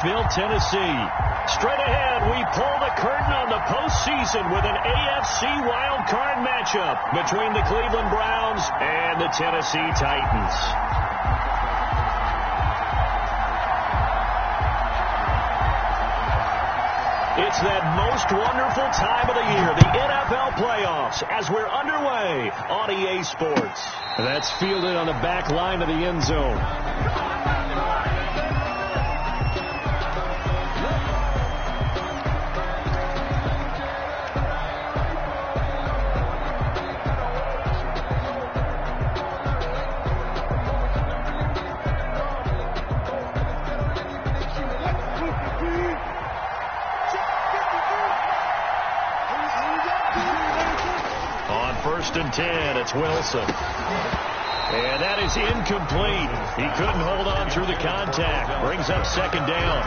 Tennessee. Straight ahead, we pull the curtain on the postseason with an AFC wildcard matchup between the Cleveland Browns and the Tennessee Titans. It's that most wonderful time of the year, the NFL playoffs, as we're underway on EA Sports. And that's fielded on the back line of the end zone. First and 10, it's Wilson. And that is incomplete. He couldn't hold on through the contact. Brings up second down.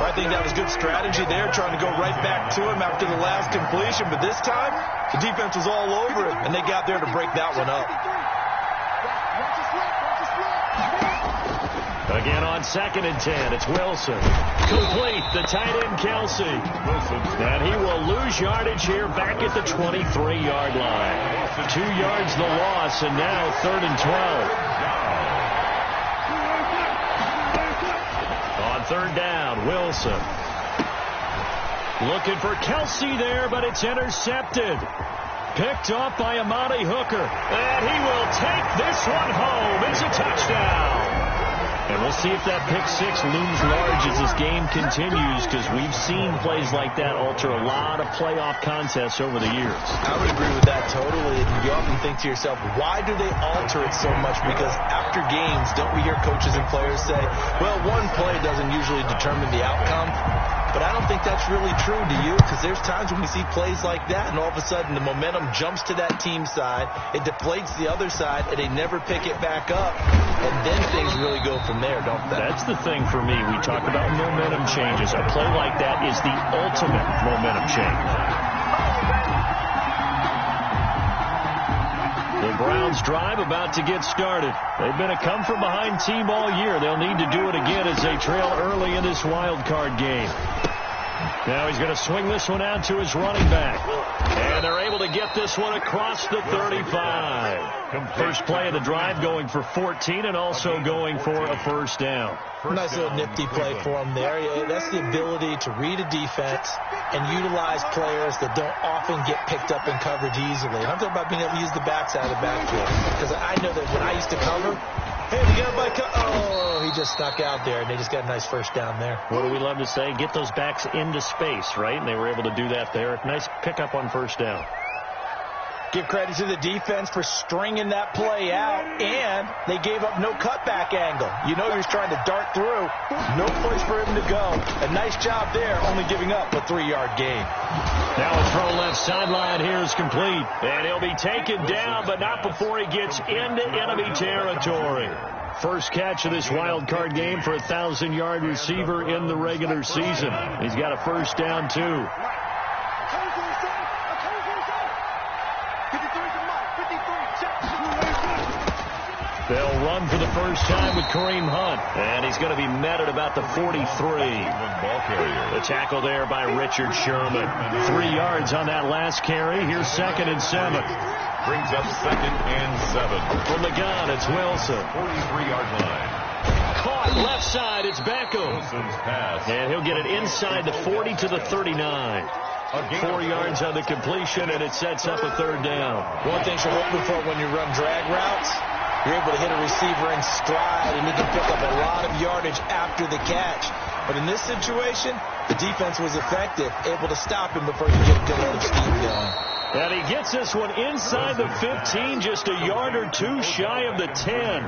I think that was good strategy there, trying to go right back to him after the last completion. But this time, the defense was all over him, and they got there to break that one up. Again on second and 10, it's Wilson. Complete, the tight end Kelsey. And he will lose yardage here back at the 23-yard line. 2 yards the loss, and now third and 12. On third down, Wilson. Looking for Kelsey there, but it's intercepted. Picked off by Amani Hooker. And he will take this one home. It's a touchdown. And we'll see if that pick six looms large as this game continues, because we've seen plays like that alter a lot of playoff contests over the years. I would agree with that totally. And you often think to yourself, why do they alter it so much? Because after games, don't we hear coaches and players say, well, one play doesn't usually determine the outcome? But I don't think that's really true, do you? Because there's times when we see plays like that, and all of a sudden the momentum jumps to that team side, it deflates the other side, and they never pick it back up. And then things really go from there, don't they? That's the thing for me. We talk about momentum changes. A play like that is the ultimate momentum change. The Browns drive about to get started. They've been a come-from-behind team all year. They'll need to do it again as they trail early in this wild card game. Now he's going to swing this one out to his running back. And they're able to get this one across the 35. First play of the drive, going for 14 and also going for a first down. Nice little nifty play for him there. That's the ability to read a defense and utilize players that don't often get picked up in coverage easily. And I'm talking about being able to use the backside of the backfield. Because I know that when I used to cover, hey, we got by he just stuck out there, and they just got a nice first down there. What do we love to say? Get those backs into space, right? And they were able to do that there. Nice pickup on first down. Give credit to the defense for stringing that play out, and they gave up no cutback angle. You know he was trying to dart through. No place for him to go. A nice job there, only giving up a 3-yard gain. Now a throw left sideline here is complete. And he'll be taken down, but not before he gets into enemy territory. First catch of this wild card game for a 1,000-yard receiver in the regular season. He's got a first down, too. They'll run for the first time with Kareem Hunt. And he's going to be met at about the 43. The tackle there by Richard Sherman. 3 yards on that last carry. Here's second and 7. Brings up second and 7. From the gun, it's Wilson. 43-yard line. Caught left side, it's Beckham. Wilson's pass. And he'll get it inside the 40 to the 39. 4 yards on the completion, and it sets up a third down. One thing you're hoping for when you run drag routes, you're able to hit a receiver in stride, and he can pick up a lot of yardage after the catch. But in this situation, the defense was effective, able to stop him before he could get a good load of steam going. And he gets this one inside the 15, just a yard or two shy of the 10.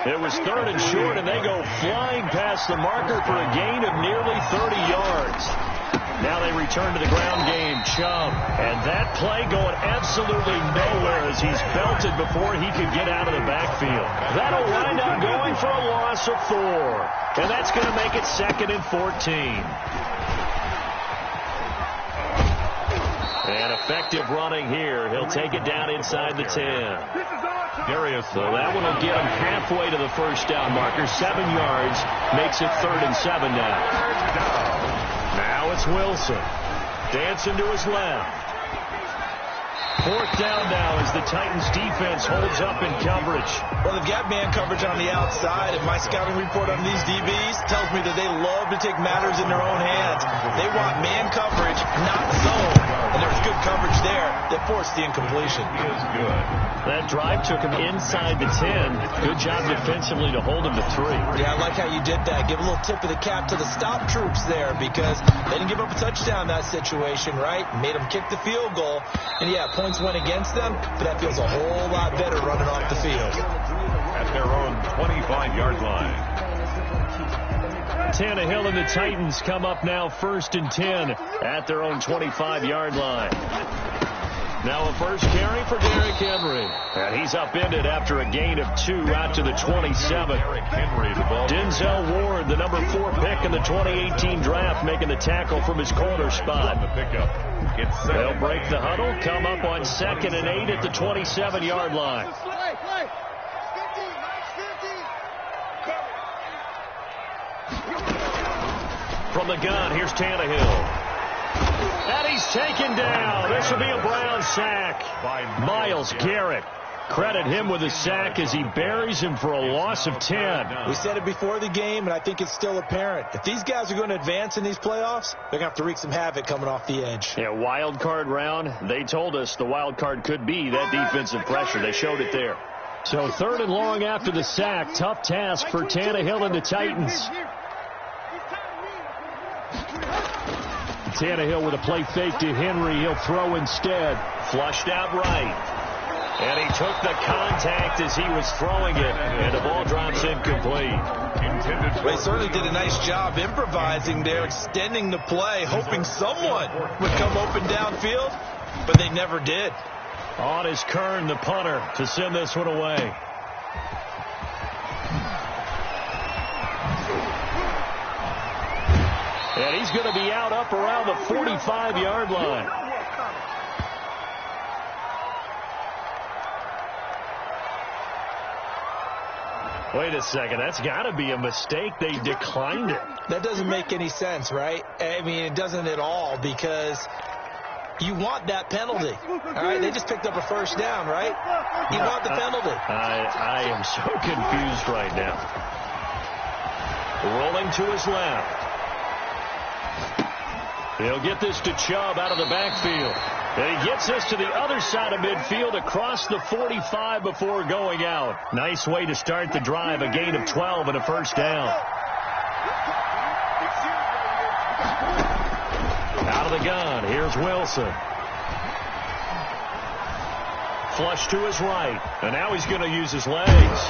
It was third and short, and they go flying past the marker for a gain of nearly 30 yards. Now they return to the ground game, Chubb. And that play going absolutely nowhere as he's belted before he could get out of the backfield. That'll wind up going for a loss of 4. And that's going to make it second and 14. And effective running here. He'll take it down inside the 10. So that one will get him halfway to the first down marker. 7 yards. Makes it 3rd and 7 now. Now it's Wilson. Dancing to his left. 4th down now as the Titans defense holds up in coverage. Well, they've got man coverage on the outside, and my scouting report on these DBs tells me that they love to take matters in their own hands. They want man coverage, not zone. And there's good coverage there that forced the incompletion. Is good. That drive took him inside the 10. Good job defensively to hold him to 3. Yeah, I like how you did that. Give a little tip of the cap to the stop troops there because they didn't give up a touchdown in that situation, right? Made them kick the field goal. And, yeah, points went against them, but that feels a whole lot better running off the field. At their own 25-yard line. Tannehill and the Titans come up now 1st and 10 at their own 25-yard line. Now a first carry for Derrick Henry. And he's upended after a gain of 2 out to the 27. Denzel Ward, the number 4 pick in the 2018 draft, making the tackle from his corner spot. They'll break the huddle, come up on 2nd and 8 at the 27-yard line. From the gun, here's Tannehill. And he's taken down. This will be a Brown sack by Myles Garrett. Credit him with a sack as he buries him for a loss of 10. We said it before the game, and I think it's still apparent. If these guys are going to advance in these playoffs, they're going to have to wreak some havoc coming off the edge. Yeah, wild card round. They told us the wild card could be that defensive pressure. They showed it there. So 3rd and long after the sack. Tough task for Tannehill and the Titans. Tannehill with a play fake to Henry. He'll throw instead. Flushed out right. And he took the contact as he was throwing it. And the ball drops incomplete. Well, he certainly did a nice job improvising there, extending the play, hoping someone would come open downfield, but they never did. On is Kern, the punter, to send this one away. And he's going to be out up around the 45-yard line. Wait a second. That's got to be a mistake. They declined it. That doesn't make any sense, right? I mean, it doesn't at all because you want that penalty. All right? They just picked up a first down, right? You want the penalty. I am so confused right now. Rolling to his left. He'll get this to Chubb out of the backfield. And he gets this to the other side of midfield across the 45 before going out. Nice way to start the drive. A gain of 12 and a first down. Out of the gun. Here's Wilson. Flush to his right. And now he's going to use his legs.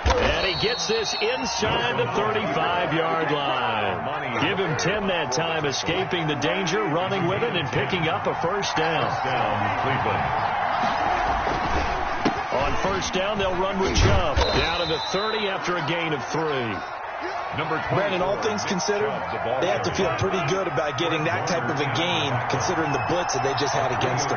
And he gets this inside the 35-yard line. Give him 10 that time, escaping the danger, running with it, and picking up a first down. On first down, they'll run with Chubb. Down to the 30 after a gain of 3. Brandon, all things considered, they have to feel pretty good about getting that type of a gain, considering the blitz that they just had against them.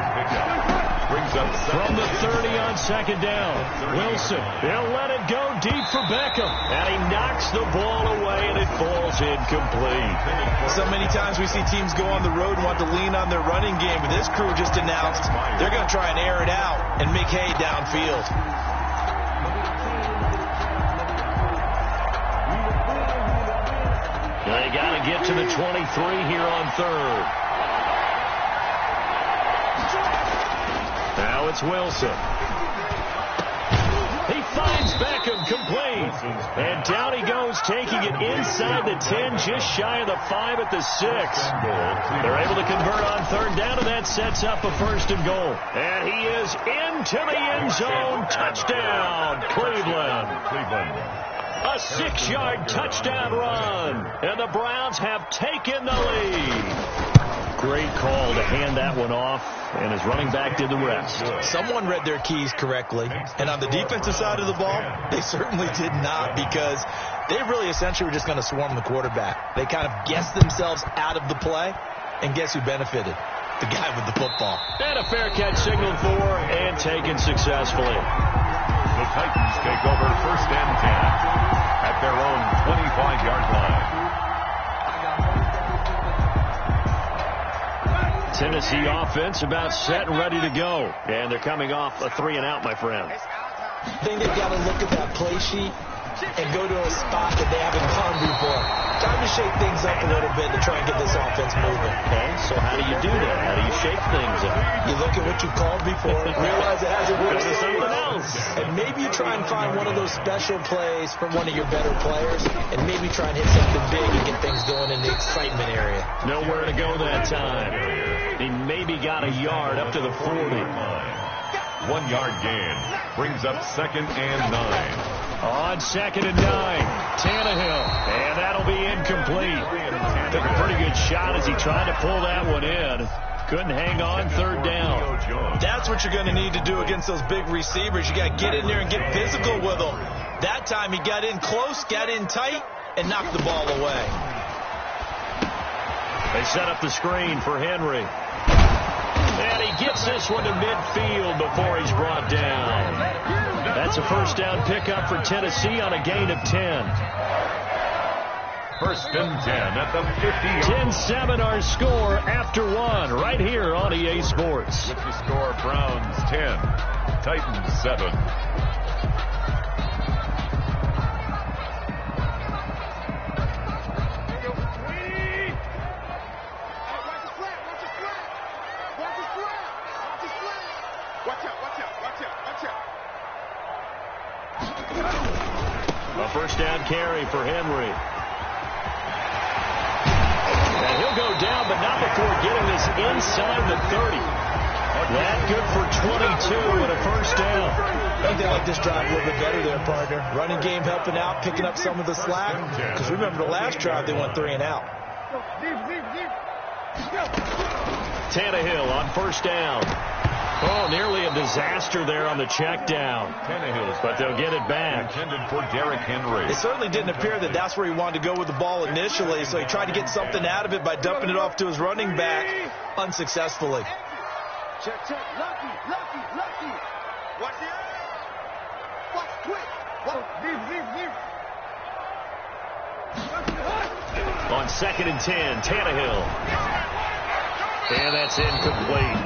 From the 30 on second down, Wilson, he'll let it go deep for Beckham. And he knocks the ball away, and it falls incomplete. So many times we see teams go on the road and want to lean on their running game, but this crew just announced they're going to try and air it out and make hay downfield. They got to get to the 23 here on 3rd. Now it's Wilson. He finds Beckham complete. And down he goes, taking it inside the 10, just shy of the 5 at the 6. They're able to convert on 3rd down, and that sets up a 1st and goal. And he is into the end zone. Touchdown, Cleveland. A 6-yard touchdown run. And the Browns have taken the lead. Great call to hand that one off, and his running back did the rest. Someone read their keys correctly, and on the defensive side of the ball, they certainly did not, because they really essentially were just going to swarm the quarterback. They kind of guessed themselves out of the play, and guess who benefited? the guy with the football. And a fair catch signaled for and taken successfully. The Titans take over 1st and 10 at their own 25-yard line. Tennessee offense about set and ready to go. And they're coming off a 3-and-out, my friend. I think they've got to look at that play sheet and go to a spot that they haven't gone before. Time to shake things up a little bit to try and get this offense moving. Okay, so how do you do that? How do you shake things up? You look at what you called before, realize it hasn't worked. There's something else. And maybe you try and find one of those special plays from one of your better players, and maybe try and hit something big and get things going in the excitement area. Nowhere to go that time. He maybe got a yard up to the 40. 1-yard gain brings up 2nd and 9. On 2nd and 9, Tannehill, and that'll be incomplete. Took a pretty good shot as he tried to pull that one in. Couldn't hang on 3rd down. That's what you're going to need to do against those big receivers. You got to get in there and get physical with them. That time he got in close, got in tight, and knocked the ball away. They set up the screen for Henry. And he gets this one to midfield before he's brought down. That's a 1st down pickup for Tennessee on a gain of 10. 1st and 10 at the 50. 10-7 our score after 1 right here on EA Sports. With the score, Browns 10, Titans 7. A 1st down carry for Henry. And he'll go down, but not before getting this inside the 30. That good for 22 and a 1st down. I think they like this drive a little bit better there, partner. Running game helping out, picking up some of the slack. Because remember the last drive, they went 3-and-out. Tannehill on 1st down. Oh, nearly a disaster there on the check down. But they'll get it back. Intended for Derrick Henry. It certainly didn't appear that that's where he wanted to go with the ball initially, so he tried to get something out of it by dumping it off to his running back unsuccessfully. Check. Lucky. Watch it. Watch quick. On 2nd and 10, Tannehill. And that's incomplete.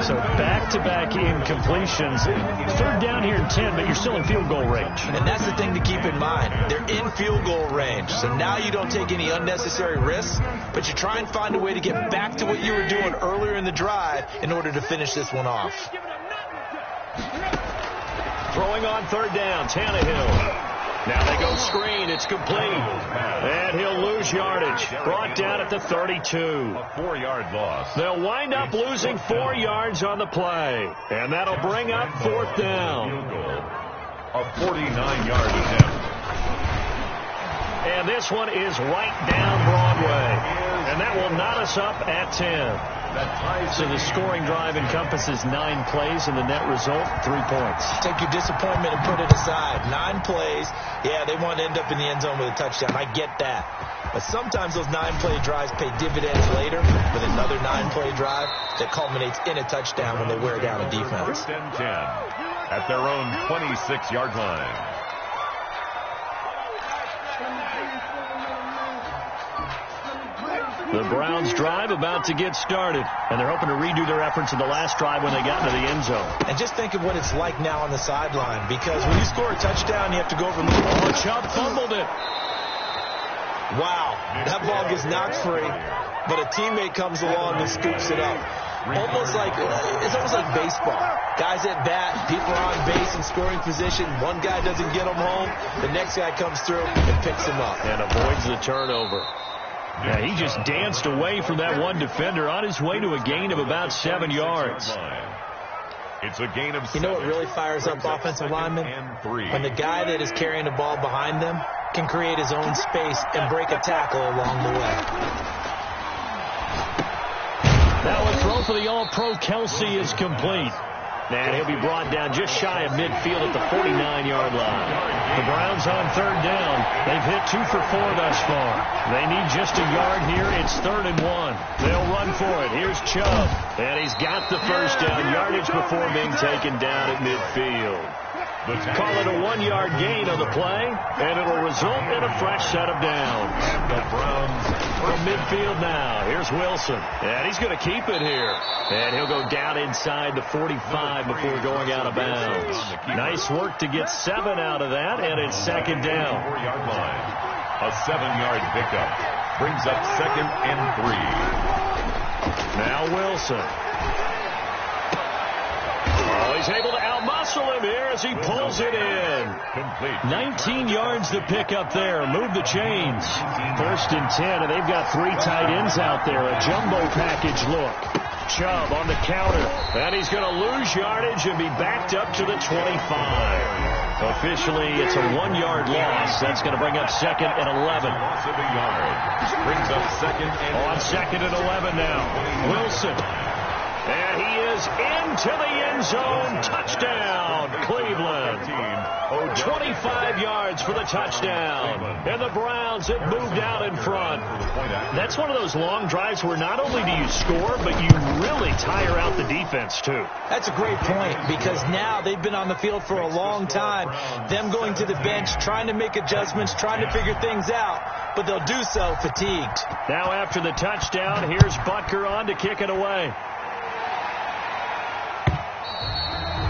So back-to-back incompletions. 3rd down here and 10, but you're still in field goal range. And that's the thing to keep in mind. They're in field goal range. So now you don't take any unnecessary risks, but you try and find a way to get back to what you were doing earlier in the drive in order to finish this one off. Throwing on 3rd down, Tannehill. Now they go screen. It's complete. And he'll lose yardage. Brought down at the 32. A 4-yard loss. They'll wind up losing 4 yards on the play. And that'll bring up 4th down. A 49-yard attempt. And this one is right down Broadway. And that will knot us up at 10. So the scoring drive encompasses 9 plays, and the net result, 3 points. Take your disappointment and put it aside. 9 plays. Yeah, they want to end up in the end zone with a touchdown. I get that. But sometimes those 9-play drives pay dividends later with another 9-play drive that culminates in a touchdown when they wear down a defense. 1st and 10 at their own 26-yard line. The Browns drive about to get started, and they're hoping to redo their efforts in the last drive when they got into the end zone. And just think of what it's like now on the sideline, because when you score a touchdown, you have to go over the ball. Chubb fumbled it. Wow, that ball gets knocked free, but a teammate comes along and scoops it up. It's almost like baseball. Guys at bat, people are on base in scoring position. One guy doesn't get them home. The next guy comes through and picks him up. And avoids the turnover. Yeah, he just danced away from that one defender on his way to a gain of about 7 yards. It's a gain of 7. You know what really fires up offensive linemen? When the guy that is carrying the ball behind them can create his own space and break a tackle along the way. That one throw for the All-Pro Kelsey is complete. And he'll be brought down just shy of midfield at the 49-yard line. The Browns on third down. They've hit 2 for 4 thus far. They need just a yard here. It's 3rd and 1. They'll run for it. Here's Chubb. And he's got the first down. Yardage before being taken down at midfield. Call it a 1-yard gain on the play, and it'll result in a fresh set of downs. The Browns from midfield now. Here's Wilson, and he's going to keep it here. And he'll go down inside the 45 before going out of bounds. Nice work to get 7 out of that, and it's 2nd down. 4-yard line. A 7-yard pickup brings up 2nd and 3. Now Wilson. He's able to outmuscle him here as he pulls it in. 19 yards to pick up there. Move the chains. 1st and 10, and they've got 3 tight ends out there. A jumbo package look. Chubb on the counter. And he's going to lose yardage and be backed up to the 25. Officially, it's a 1-yard loss. That's going to bring up 2nd and 11. Loss of a yard. Brings up 2nd and 11. On 2nd and 11 now. Wilson. And he is into the end zone. Touchdown, Cleveland. 25 yards for the touchdown. And the Browns have moved out in front. That's one of those long drives where not only do you score, but you really tire out the defense, too. That's a great point, because now they've been on the field for a long time. Them going to the bench, trying to make adjustments, trying to figure things out, but they'll do so fatigued. Now after the touchdown, here's Butker on to kick it away.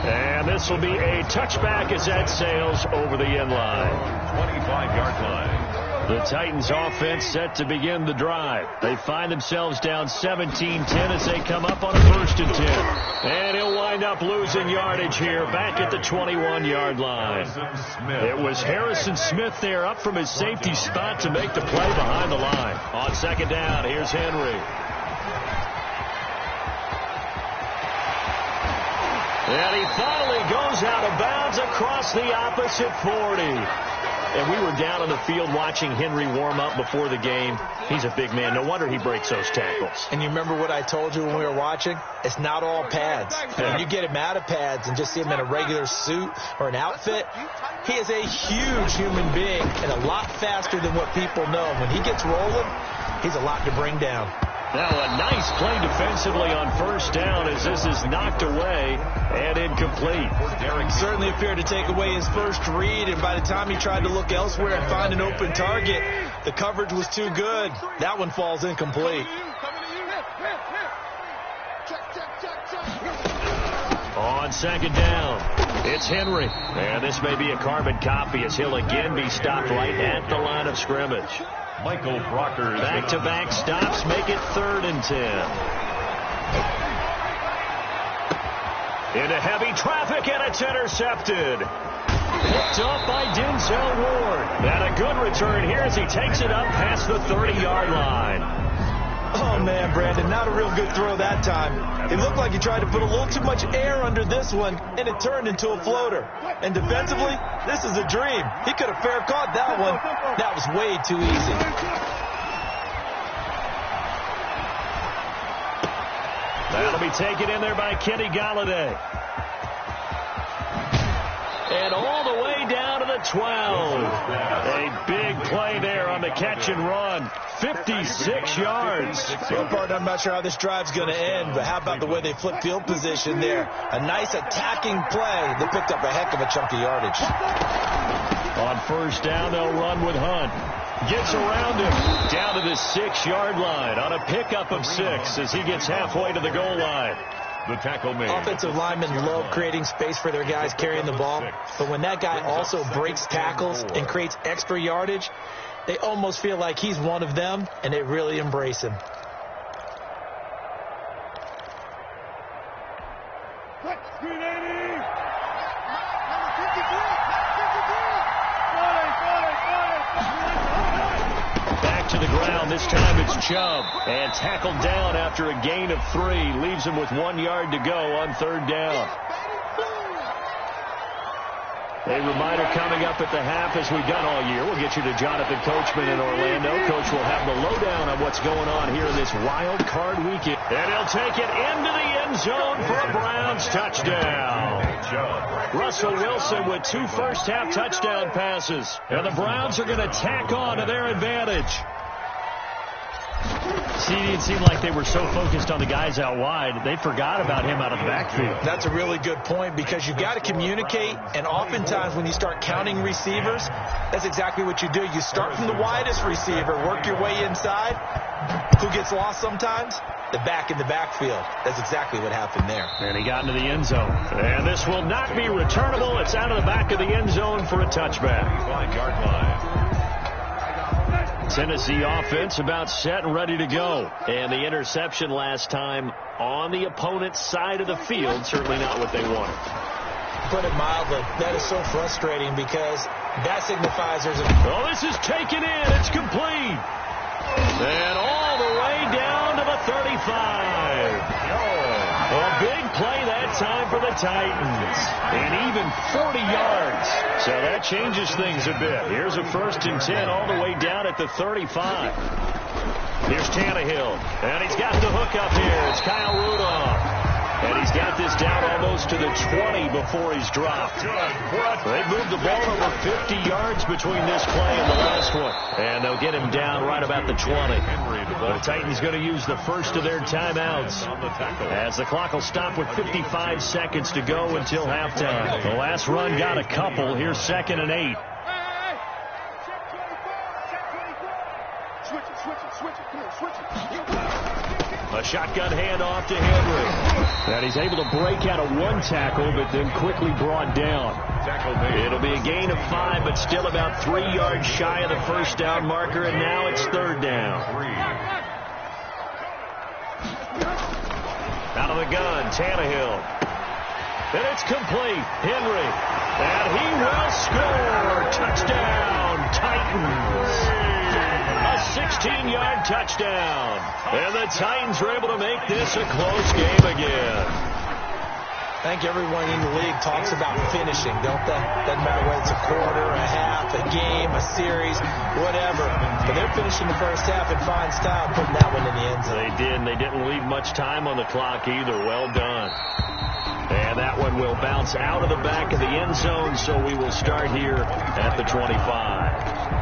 And this will be a touchback as that sails over the end line. 25-yard line. The Titans offense set to begin the drive. They find themselves down 17-10 as they come up on a 1st and 10. And he'll wind up losing yardage here back at the 21-yard line. It was Harrison Smith there up from his safety spot to make the play behind the line. On 2nd down, here's Henry. And he finally goes out of bounds across the opposite 40. And we were down on the field watching Henry warm up before the game. He's a big man. No wonder he breaks those tackles. And you remember what I told you when we were watching? It's not all pads. When you get him out of pads and just see him in a regular suit or an outfit, he is a huge human being and a lot faster than what people know. When he gets rolling, he's a lot to bring down. Now a nice play defensively on 1st down as this is knocked away and incomplete. Derek certainly appeared to take away his first read, and by the time he tried to look elsewhere and find an open target, the coverage was too good. That one falls incomplete. On 2nd down, it's Henry. And this may be a carbon copy as he'll again be stopped right at the line of scrimmage. Michael Brockers. Back-to-back stops make it 3rd and 10. Into heavy traffic, and it's intercepted. Picked up by Denzel Ward. And a good return here as he takes it up past the 30-yard line. Oh, man, Brandon, not a real good throw that time. It looked like he tried to put a little too much air under this one, and it turned into a floater. And defensively, this is a dream. He could have fair caught that one. That was way too easy. That'll be taken in there by Kenny Golladay. And all the way down to the 12. A big play there on the catch and run. 56 yards. Well, partner, I'm not sure how this drive's going to end, but how about the way they flip field position there? A nice attacking play that picked up a heck of a chunk of yardage. On 1st down, they'll run with Hunt. Gets around him down to the 6-yard line on a pickup of 6 as he gets halfway to the goal line. The tackle made. Offensive linemen love creating space for their guys carrying the ball, but when that guy also breaks tackles and creates extra yardage, they almost feel like he's one of them, and they really embrace him. Back to the ground. This time it's Chubb. And tackled down after a gain of 3. Leaves him with 1 yard to go on 3rd down. A reminder coming up at the half, as we've done all year. We'll get you to Jonathan Coachman in Orlando. Coach will have the lowdown on what's going on here in this wild card weekend. And he'll take it into the end zone for a Browns touchdown. Russell Wilson with 2 first-half touchdown passes. And the Browns are going to tack on to their advantage. See, it didn't seem like they were so focused on the guys out wide, they forgot about him out of the backfield. That's a really good point, because you've got to communicate, and oftentimes when you start counting receivers, that's exactly what you do. You start from the widest receiver, work your way inside. Who gets lost sometimes? The back in the backfield. That's exactly what happened there. And he got into the end zone. And this will not be returnable. It's out of the back of the end zone for a touchback. 5-yard line. Tennessee offense about set and ready to go. And the interception last time on the opponent's side of the field, certainly not what they wanted. Put it mildly, that is so frustrating, because that signifies there's a... Oh, this is taken in. It's complete. And all the way down to the 35. A big play that time for the Titans. And even 40 yards. So that changes things a bit. Here's a 1st and 10 all the way down at the 35. Here's Tannehill. And he's got the hook up here. It's Kyle Rudolph. And he's got this down almost to the 20 before he's dropped. They moved the ball over 50 yards between this play and the last one. And they'll get him down right about the 20. The Titans going to use the first of their timeouts, as the clock will stop with 55 seconds to go until halftime. The last run got a couple. Here's 2nd and 8. A shotgun handoff to Henry. And he's able to break out of 1 tackle, but then quickly brought down. It'll be a gain of 5, but still about 3 yards shy of the first down marker, and now it's 3rd down. Out of the gun, Tannehill. And it's complete. Henry. And he will score. Touchdown, Titans. A 16-yard touchdown. And the Titans are able to make this a close game again. I think everyone in the league talks about finishing, don't they? Doesn't matter whether it's a quarter, a half, a game, a series, whatever. But they're finishing the first half in fine style, putting that one in the end zone. They did, and they didn't leave much time on the clock either. Well done. And that one will bounce out of the back of the end zone, so we will start here at the 25.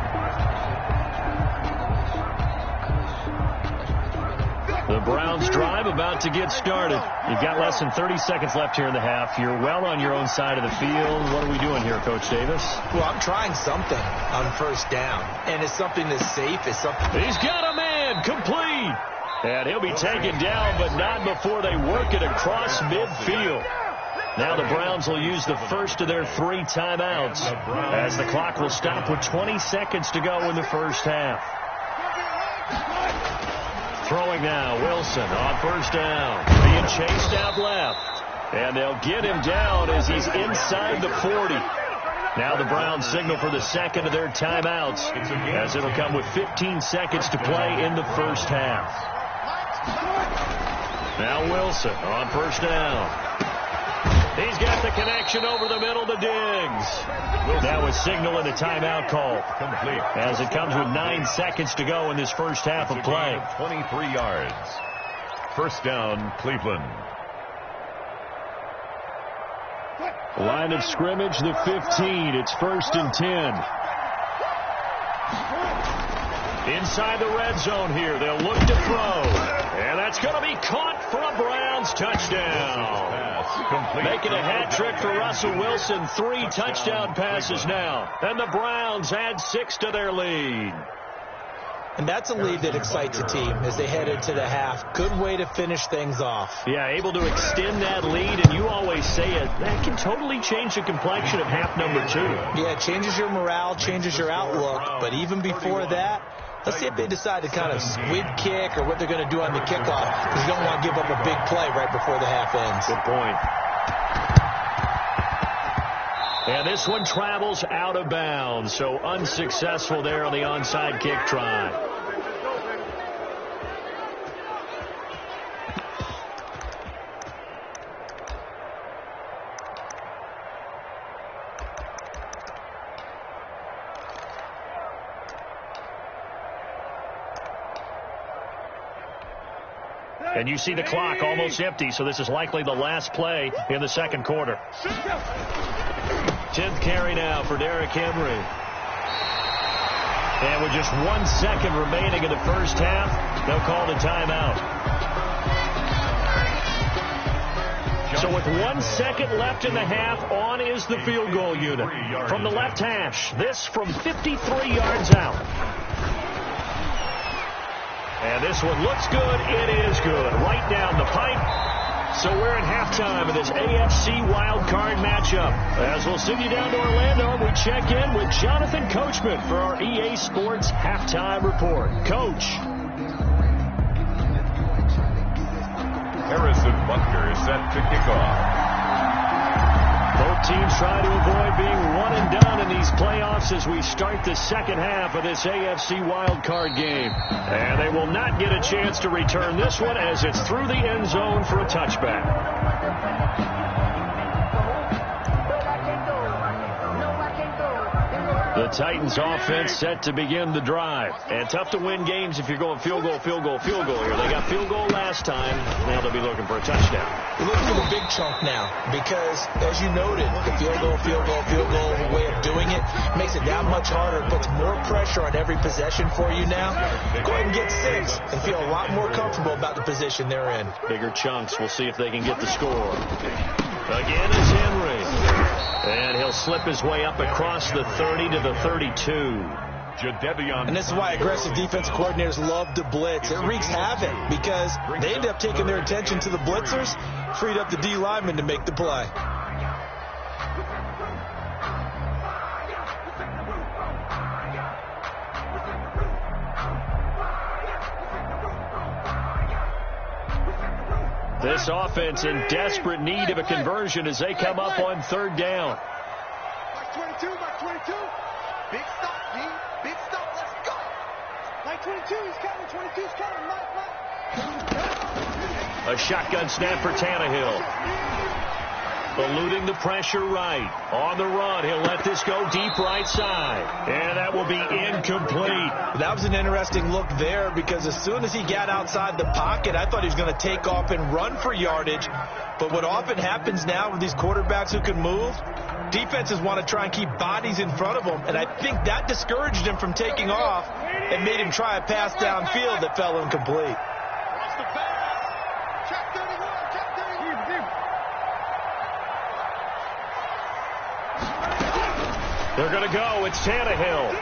The Browns drive about to get started. You've got less than 30 seconds left here in the half. You're well on your own side of the field. What are we doing here, Coach Davis? Well, I'm trying something on first down, and it's something that's safe. It's something. He's got a man, complete. And he'll be taken down, but not before they work it across midfield. Now the Browns will use the first of their 3 timeouts, as the clock will stop with 20 seconds to go in the first half. Throwing now, Wilson on first down. Being chased out left. And they'll get him down as he's inside the 40. Now the Browns signal for the second of their timeouts, as it'll come with 15 seconds to play in the first half. Now Wilson on first down. He's got the connection over the middle to Diggs. That was signaling a timeout call, as it comes with 9 seconds to go in this first half of play. 23 yards. First down, Cleveland. Line of scrimmage, the 15. It's 1st and 10. Inside the red zone here. They'll look to throw. And that's going to be caught for a Browns touchdown. Making a hat trick for Russell Wilson. 3 touchdown passes now. And the Browns add 6 to their lead. And that's a lead that excites a team as they head into the half. Good way to finish things off. Yeah, able to extend that lead, and you always say it, that can totally change the complexion of half number 2. Yeah, it changes your morale, changes your outlook. But even before that, let's see if they decide to kind of squib kick or what they're going to do on the kickoff, because you don't want to give up a big play right before the half ends. Good point. And this one travels out of bounds, so unsuccessful there on the onside kick try. And you see the clock almost empty, so this is likely the last play in the second quarter. 10th carry now for Derrick Henry. And with just 1 second remaining in the first half, they'll call the timeout. So with 1 second left in the half, on is the field goal unit. From the left hash, this from 53 yards out. And this one looks good. It is good. Right down the pipe. So we're at halftime of this AFC wildcard matchup. As we'll send you down to Orlando, we check in with Jonathan Coachman for our EA Sports Halftime Report. Coach. Harrison Butker is set to kick off. Both teams try to avoid being one and done in these playoffs as we start the second half of this AFC wildcard game. And they will not get a chance to return this one as it's through the end zone for a touchback. The Titans offense set to begin the drive. And tough to win games if you're going field goal, field goal, field goal here. They got field goal last time. Now they'll be looking for a touchdown. You're looking for the big chunk now because, as you noted, the field goal way of doing it makes it that much harder. It puts more pressure on every possession for you now. Go ahead and get 6 and feel a lot more comfortable about the position they're in. Bigger chunks. We'll see if they can get the score. Again is Henry. And he'll slip his way up across the 30 to the 32. And this is why aggressive defense coordinators love to blitz. It wreaks havoc because they end up taking their attention to the blitzers, freed up the D lineman to make the play. This offense in desperate need of a conversion as they come up on third down. Mark 22, Mark 22. Big stop, D. Big stop. Let's go. Mark 22, he's coming. 22's coming. Mike. A shotgun snap for Tannehill. Eluding the pressure right. On the run, he'll let this go deep right side. And that will be incomplete. That was an interesting look there because as soon as he got outside the pocket, I thought he was going to take off and run for yardage. But what often happens now with these quarterbacks who can move, defenses want to try and keep bodies in front of them. And I think that discouraged him from taking off and made him try a pass downfield that fell incomplete. They're going to go. It's Tannehill.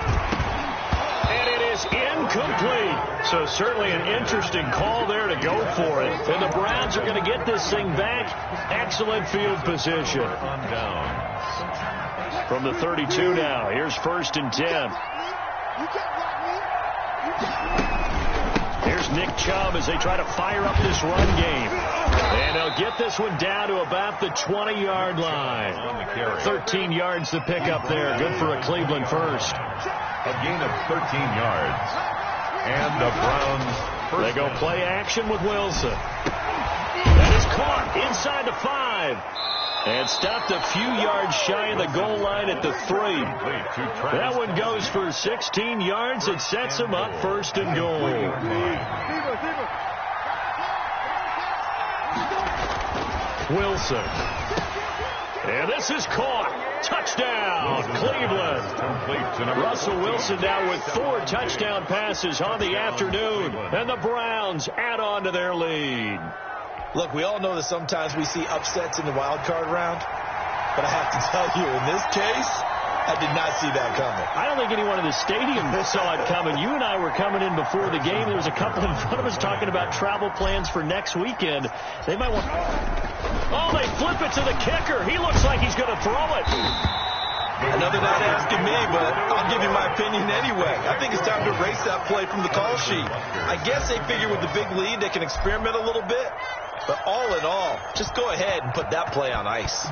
And it is incomplete. So certainly an interesting call there to go for it. And the Browns are going to get this thing back. Excellent field position. From the 32 now. Here's 1st and 10. Here's Nick Chubb as they try to fire up this run game. And they'll get this one down to about the 20-yard line. 13 yards to pick up there. Good for a Cleveland first. A gain of 13 yards. And the Browns first. They go play action with Wilson. That is caught inside the 5. And stopped a few yards shy of the goal line at the 3. That one goes for 16 yards. It sets him up 1st and goal. Wilson. And this is caught. Touchdown, Cleveland. Russell Wilson now with 4 touchdown passes on the afternoon. And the Browns add on to their lead. Look, we all know that sometimes we see upsets in the wild card round. But I have to tell you, in this case, I did not see that coming. I don't think anyone in the stadium saw it coming. You and I were coming in before the game. There was a couple in front of us talking about travel plans for next weekend. They might want... Oh, they flip it to the kicker. He looks like he's going to throw it. I know they're not asking me, but I'll give you my opinion anyway. I think it's time to erase that play from the call sheet. I guess they figure with the big lead they can experiment a little bit. But all in all, just go ahead and put that play on ice.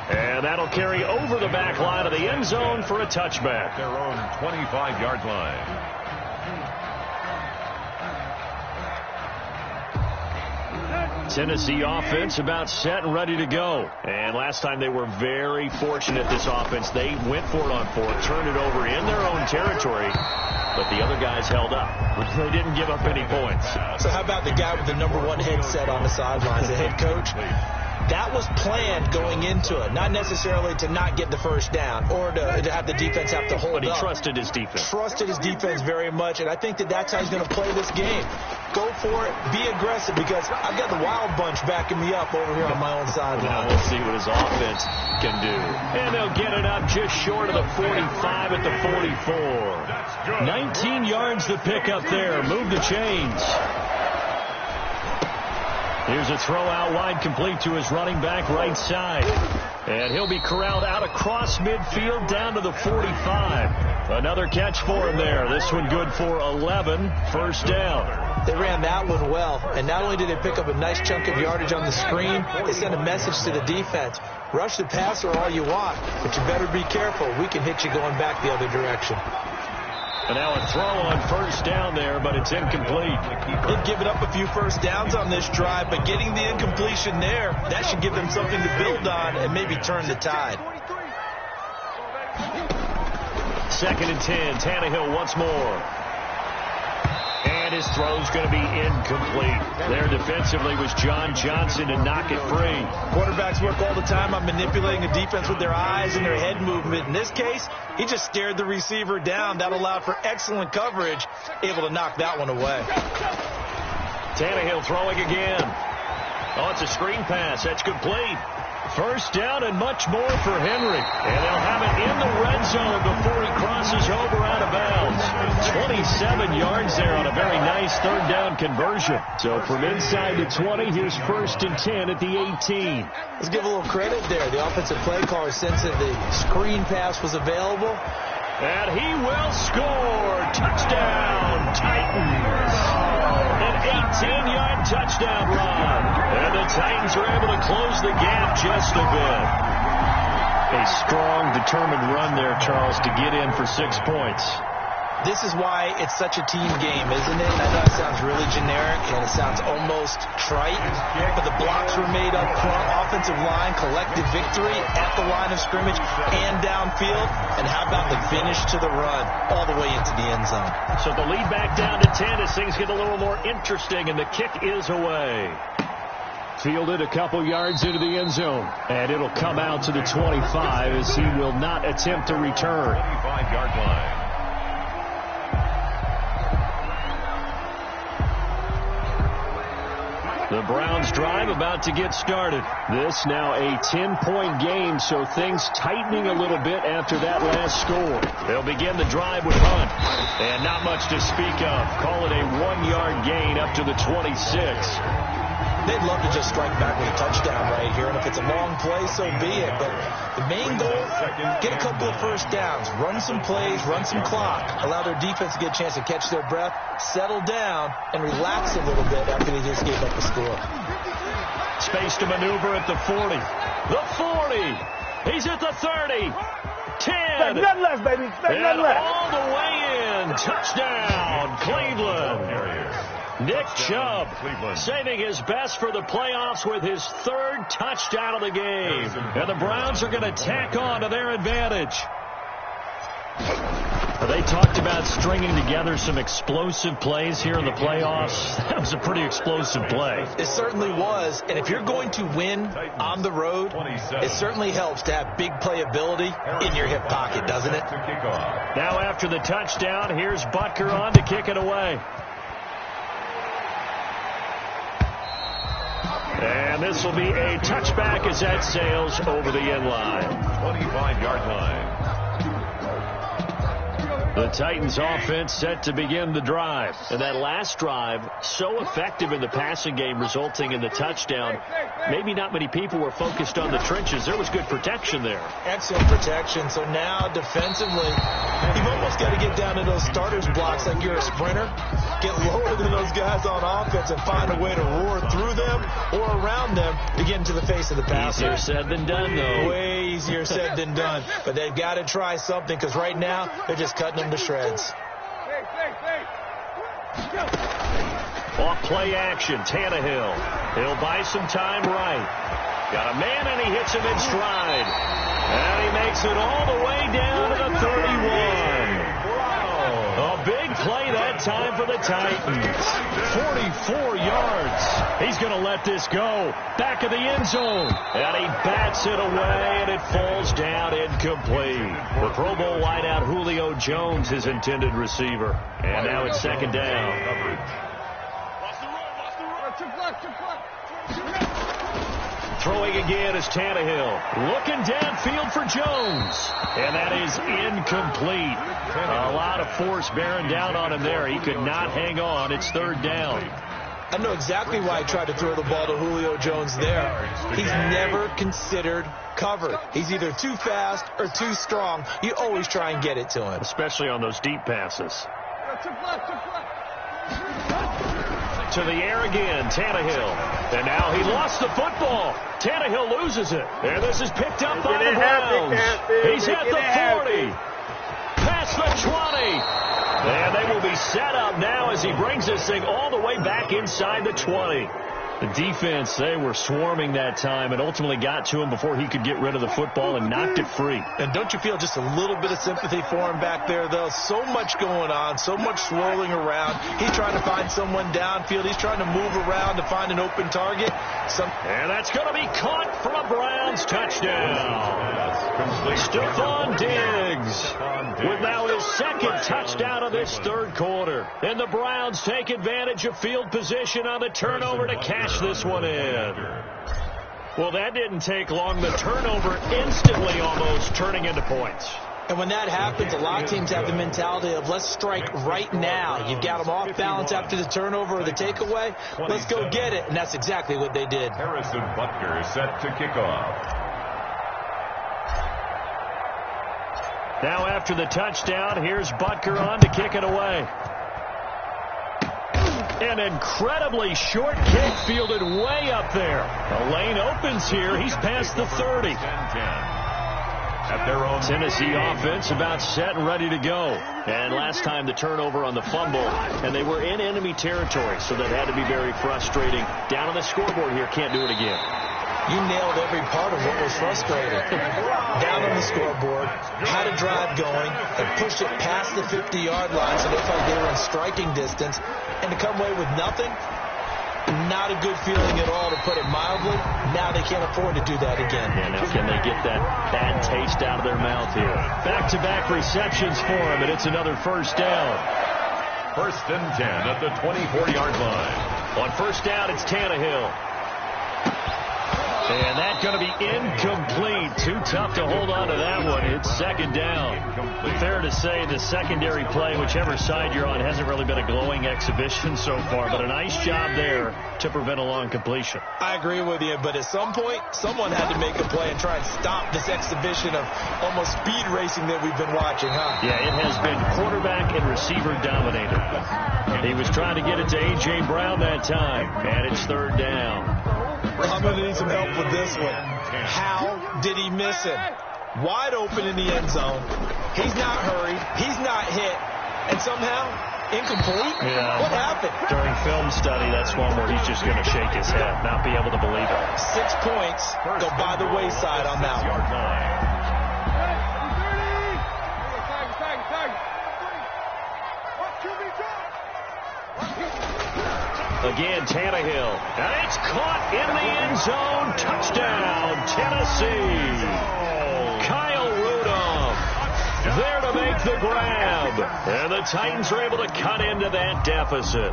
And that'll carry over the back line of the end zone for a touchback. Their own 25-yard line. Tennessee offense about set and ready to go. And last time they were very fortunate, this offense. They went for it on 4th, turned it over in their own territory. but the other guys held up. They didn't give up any points. So how about the guy with the #1 headset on the sidelines, the head coach? That was planned going into it, not necessarily to not get the first down or to have the defense have to hold up. But he trusted his defense. Trusted his defense very much, and I think that's how he's going to play this game. Go for it, be aggressive, because I've got the wild bunch backing me up over here on my own sideline. We'll see what his offense can do. And they'll get it up just short of the 45 at the 44. 19 yards to pick up there. Move the chains. Here's a throw out wide, complete to his running back right side. And he'll be corralled out across midfield down to the 45. Another catch for him there. This one good for 11, first down. They ran that one well, and not only did they pick up a nice chunk of yardage on the screen, they sent a message to the defense. Rush the passer all you want, but you better be careful. We can hit you going back the other direction. And now a throw on first down there, but it's incomplete. They've given up a few first downs on this drive, but getting the incompletion there, that should give them something to build on and maybe turn the tide. 2nd and 10, Tannehill once more. And his throw's going to be incomplete. There defensively was John Johnson to knock it free. Quarterbacks work all the time on manipulating a defense with their eyes and their head movement. In this case, he just stared the receiver down. That allowed for excellent coverage, able to knock that one away. Tannehill throwing again. Oh, it's a screen pass. That's complete. First down and much more for Henry. And they'll have it in the red zone before he crosses over out of bounds. 27 yards there on a very nice third down conversion. So from inside the 20, here's 1st and 10 at the 18. Let's give a little credit there. The offensive play caller sensed that the screen pass was available. And he will score. Touchdown, Titans. An 18-yard touchdown run. And the Titans are able to close the gap just a bit. A strong, determined run there, Charles, to get in for 6 points. This is why it's such a team game, isn't it? I know it sounds really generic and it sounds almost trite, but the blocks were made up front, offensive line, collective victory at the line of scrimmage and downfield. And how about the finish to the run all the way into the end zone? So the lead back down to 10 as things get a little more interesting, and the kick is away. Fielded a couple yards into the end zone, and it'll come out to the 25 as he will not attempt to return. 25-yard line. The Browns drive about to get started. This now a 10-point game, so things tightening a little bit after that last score. They'll begin the drive with Hunt. And not much to speak of. Call it a 1-yard gain up to the 26. They'd love to just strike back with a touchdown right here, and if it's a long play, so be it. But the main goal, get a couple of first downs, run some plays, run some clock, allow their defense to get a chance to catch their breath, settle down, and relax a little bit after they just gave up the score. Space to maneuver at the 40. The 40. He's at the 30. 10. Nothing left, baby. And all the way in. Touchdown, Cleveland. Nick Chubb saving his best for the playoffs with his 3rd touchdown of the game. And the Browns are going to tack on to their advantage. They talked about stringing together some explosive plays here in the playoffs. That was a pretty explosive play. It certainly was. And if you're going to win on the road, it certainly helps to have big playability in your hip pocket, doesn't it? Now after the touchdown, here's Butker on to kick it away. And this will be a touchback as that sails over the end line. 25-yard line. The Titans offense set to begin the drive. And that last drive, so effective in the passing game, resulting in the touchdown. Maybe not many people were focused on the trenches. There was good protection there. Excellent protection. So now defensively, you've almost got to get down to those starters blocks like you're a sprinter. Get lower than those guys on offense and find a way to roar through them or around them to get into the face of the passer. Easier said than done, though. Way easier said than done. But they've got to try something because right now they're just cutting them to shreds. Off play action, Tannehill. He'll buy some time right. Got a man and he hits him in stride. And he makes it all the way down to the 31. A big time for the Titans. 44 yards. He's going to let this go. Back of the end zone. And he bats it away, and it falls down incomplete. The Pro Bowl wideout Julio Jones, his intended receiver. And now it's second down. Throwing again is Tannehill. Looking downfield for Jones. And that is incomplete. A lot of force bearing down on him there. He could not hang on. It's third down. I know exactly why he tried to throw the ball to Julio Jones there. He's never considered cover. He's either too fast or too strong. You always try and get it to him. Especially on those deep passes. To the air again, Tannehill. And now he lost the football. Tannehill loses it. And this is picked up by the Browns. He's at the 40. Past the 20. And they will be set up now as he brings this thing all the way back inside the 20. The defense, they were swarming that time and ultimately got to him before he could get rid of the football and knocked it free. And don't you feel just a little bit of sympathy for him back there, though? So much going on, so much swirling around. He's trying to find someone downfield. He's trying to move around to find an open target. And that's going to be caught for a Browns touchdown. Stephon Diggs with now his second touchdown of this third quarter. And the Browns take advantage of field position on the turnover to cash this one in. Well, that didn't take long. The turnover instantly almost turning into points. And when that happens, a lot of teams have the mentality of let's strike right now. You've got them off balance after the turnover or the takeaway. Let's go get it. And that's exactly what they did. Harrison Butker is set to kick off. Now after the touchdown, here's Butker on to kick it away. An incredibly short kick fielded way up there. The lane opens here. He's past the 30. At their own Tennessee offense about set and ready to go. And last time the turnover on the fumble, and they were in enemy territory, so that had to be very frustrating. Down on the scoreboard here, can't do it again. You nailed every part of what was frustrating. Down on the scoreboard, had a drive going, and pushed it past the 50-yard line, so they felt like they were in striking distance. And to come away with nothing, not a good feeling at all, to put it mildly. Now they can't afford to do that again. Yeah, now can they get that bad taste out of their mouth here? Back-to-back receptions for him, and it's another first down. First and 10 at the 20-40-yard line. On first down, it's Tannehill. And that's going to be incomplete. Too tough to hold on to that one. It's second down. Fair to say the secondary play, whichever side you're on, hasn't really been a glowing exhibition so far, but a nice job there to prevent a long completion. I agree with you, but at some point, someone had to make a play and try and stop this exhibition of almost speed racing that we've been watching, huh? Yeah, it has been quarterback and receiver dominated. He was trying to get it to A.J. Brown that time, and it's third down. I'm going to need some help with this one. How did he miss it? Wide open in the end zone. He's not hurried. He's not hit. And somehow, incomplete? Yeah. What happened? During film study, that's one where he's just going to shake his head, not be able to believe it. 6 points go by the wayside on that one. Again, Tannehill. And it's caught in the end zone. Touchdown, Tennessee. Kyle Rudolph there to make the grab. And the Titans are able to cut into that deficit.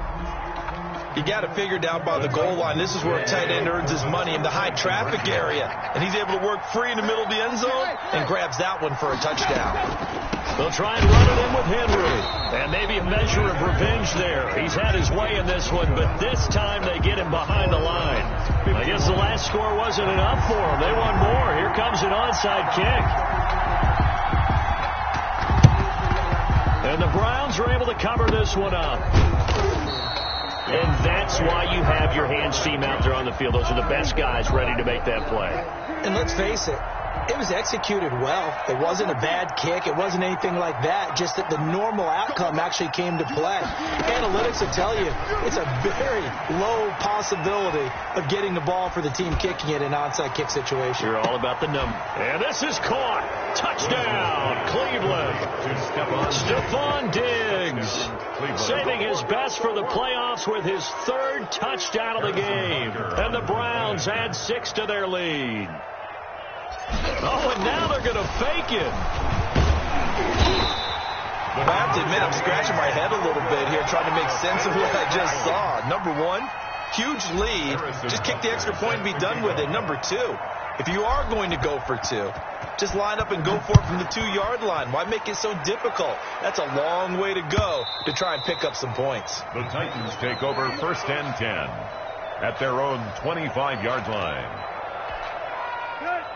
You got to figure down by the goal line. This is where a tight end earns his money in the high traffic area. And he's able to work free in the middle of the end zone and grabs that one for a touchdown. They'll try and run it in with Henry. And maybe a measure of revenge there. He's had his way in this one, but this time they get him behind the line. I guess the last score wasn't enough for him. They want more. Here comes an onside kick. And the Browns are able to cover this one up. And that's why you have your hands team out there on the field. Those are the best guys ready to make that play. And let's face it, It was executed well. It wasn't a bad kick. It wasn't anything like that. Just that the normal outcome actually came to play. Analytics will tell you it's a very low possibility of getting the ball for the team kicking it in an onside kick situation. You're all about the number. And this is caught. Touchdown, Cleveland. Stephon Diggs saving his best for the playoffs with his third touchdown of the game. And the Browns add 6 to their lead. Oh, and now they're going to fake it. I have to admit, I'm scratching my head a little bit here trying to make sense of what I just saw. Number one, huge lead. Just kick the extra point and be done with it. Number two, if you are going to go for 2, just line up and go for it from the 2-yard line. Why make it so difficult? That's a long way to go to try and pick up some points. The Titans take over 1st and 10 at their own 25-yard line.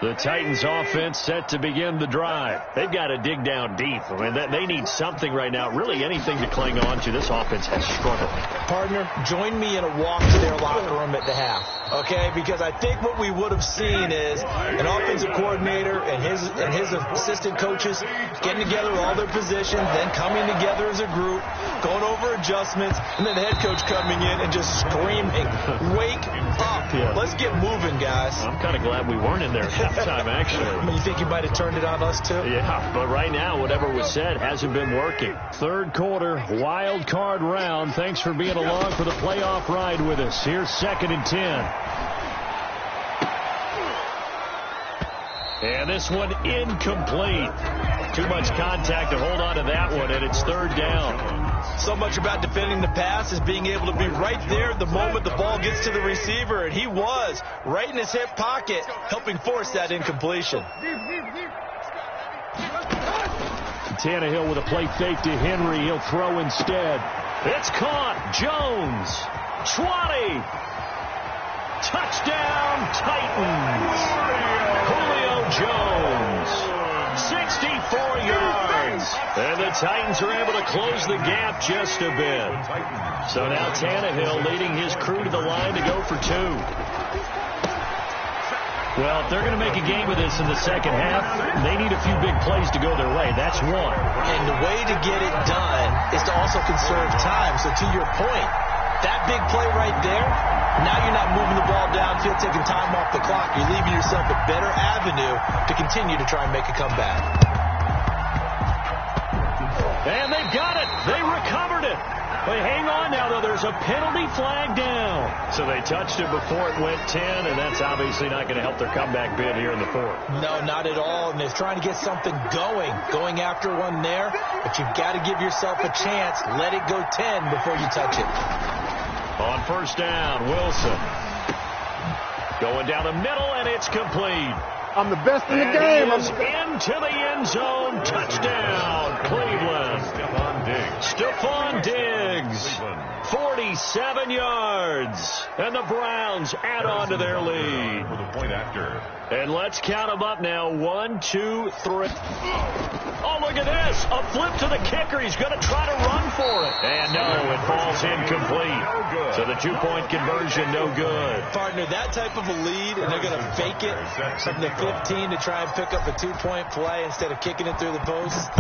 The Titans offense set to begin the drive. They've got to dig down deep. I mean, they need something right now, really anything to cling on to. This offense has struggled. Partner, join me in a walk to their locker room at the half, okay? Because I think what we would have seen is an offensive coordinator and his assistant coaches getting together all their positions, then coming together as a group, going over adjustments, and then the head coach coming in and just screaming, "Wake up. Yeah. Let's get moving, guys." I'm kind of glad we weren't in there at halftime, actually. You think you might have turned it on us, too? Yeah, but right now, whatever was said hasn't been working. Third quarter, wild card round. Thanks for being along for the playoff ride with us. Here's 2nd and 10. And this one incomplete. Too much contact to hold on to that one, and it's 3rd down. So much about defending the pass is being able to be right there the moment the ball gets to the receiver, and he was right in his hip pocket, helping force that incompletion. Tannehill with a play fake to Henry. He'll throw instead. It's caught. Jones. 20. Touchdown, Titans. Julio Jones. 64 yards. And the Titans are able to close the gap just a bit. So now Tannehill leading his crew to the line to go for 2. Well, if they're going to make a game of this in the second half, they need a few big plays to go their way. That's one. And the way to get it done is to also conserve time. So to your point, that big play right there, now you're not moving the ball downfield, taking time off the clock. You're leaving yourself a better avenue to continue to try and make a comeback. And they've got it. They recovered it. But hang on now, though. There's a penalty flag down. So they touched it before it went 10, and that's obviously not going to help their comeback bid here in the 4th. No, not at all. And they're trying to get something going after one there. But you've got to give yourself a chance. Let it go 10 before you touch it. On 1st down, Wilson. Going down the middle, and it's complete. I'm the best in the game. He is into the end zone. Touchdown, Cleveland. Stephon Diggs. 47 yards. And the Browns add on to their lead. For the point after. And let's count them up now. 1, 2, 3. Oh, look at this. A flip to the kicker. He's going to try to run for it. And no, it falls incomplete. So the 2-point conversion, no good. Partner, that type of a lead, and they're going to fake it from the 15 to try and pick up a 2-point play instead of kicking it through the post.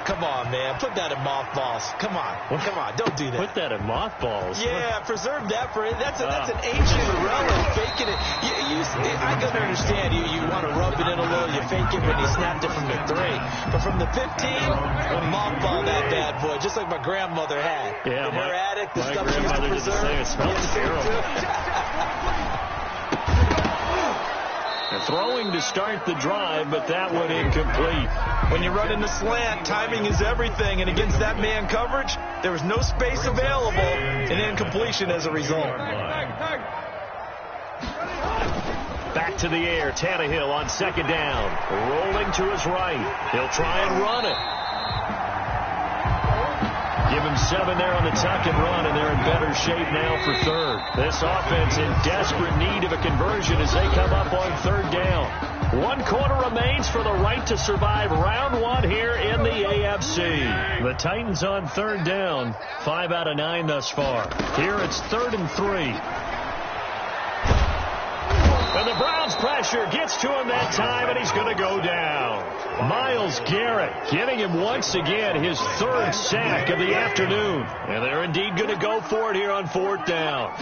Come on, man. Put that in mothballs. Come on. Come on. Don't do that. Put that in mothballs. Yeah, preserve that for it. That's an ancient relic. Faking it. I can understand. You want to rub it in a little. You fake it when you snapped it from the 3. But from the 15, mothball that bad boy, just like my grandmother had. Yeah, in her attic, the stuff she used to preserve. It smells terrible. They're throwing to start the drive, but that one incomplete. When you run in the slant, timing is everything, and against that man coverage, there was no space available, and incompletion as a result. Back to the air, Tannehill on 2nd down, rolling to his right. He'll try and run it. Give him 7 there on the tuck and run, and they're in better shape now for 3rd. This offense in desperate need of a conversion as they come up on 3rd down. 1 quarter remains for the right to survive round 1 here in the AFC. The Titans on 3rd down, 5 out of 9 thus far. Here it's 3rd and 3. And the Browns pressure, gets to him that time, and he's going to go down. Myles Garrett giving him once again his third sack of the afternoon. And they're indeed going to go for it here on fourth down.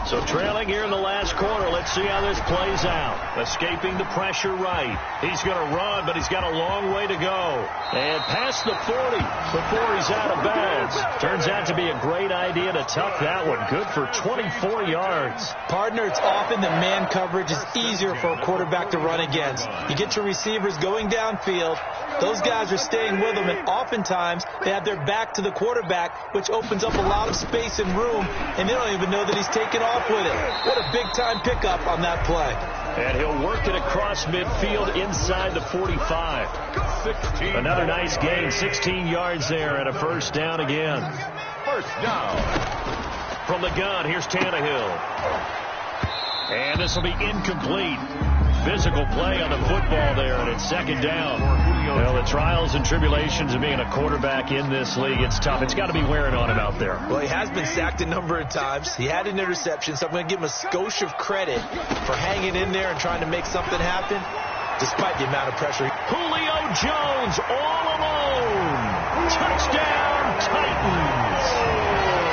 So trailing here in the last quarter, let's see how this plays out. Escaping the pressure right. He's going to run, but he's got a long way to go. And past the 40 before he's out of bounds. Turns out to be a great idea to tuck that one. Good for 24 yards. Partner, it's often that man coverage is easier for a quarterback to run against. You get your receivers going downfield. Those guys are staying with them, and oftentimes they have their back to the quarterback, which opens up a lot of space and room, and they don't even know that he's taking off with it. What a big-time pickup on that play. And he'll work it across midfield inside the 45. Another nice gain, 16 yards there, and a first down again. First down. From the gun, here's Tannehill. And this will be incomplete. Physical play on the football there, and it's second down. Well, the trials and tribulations of being a quarterback in this league, it's tough. It's got to be wearing on him out there. Well, he has been sacked a number of times. He had an interception, so I'm going to give him a skosh of credit for hanging in there and trying to make something happen, despite the amount of pressure. Julio Jones all alone. Touchdown, Titans.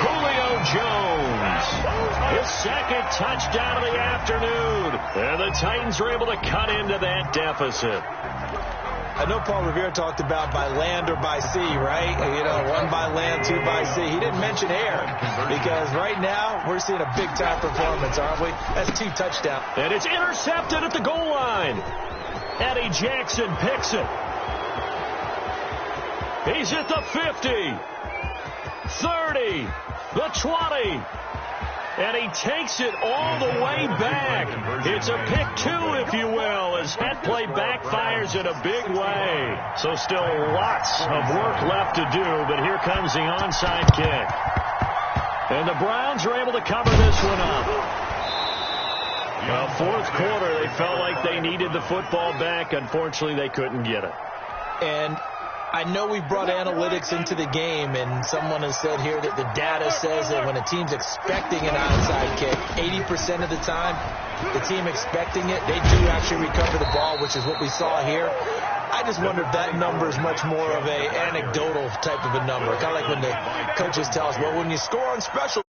Julio Jones, his second touchdown of the afternoon. And the Titans are able to cut into that deficit. I know Paul Revere talked about by land or by sea, right? You know, one by land, two by sea. He didn't mention air because right now we're seeing a big-time performance, aren't we? That's 2 touchdowns. And it's intercepted at the goal line. Eddie Jackson picks it. He's at the 50, 30, the 20. And he takes it all the way back. It's a pick 2, if you will, as that play backfires in a big way. So still lots of work left to do, but here comes the onside kick. And the Browns are able to cover this one up. Well, fourth quarter, they felt like they needed the football back. Unfortunately, they couldn't get it. And I know we brought analytics into the game, and someone has said here that the data says that when a team's expecting an onside kick, 80% of the time, the team expecting it, they do actually recover the ball, which is what we saw here. I just wonder if that number is much more of an anecdotal type of a number, kind of like when the coaches tell us, well, when you score on special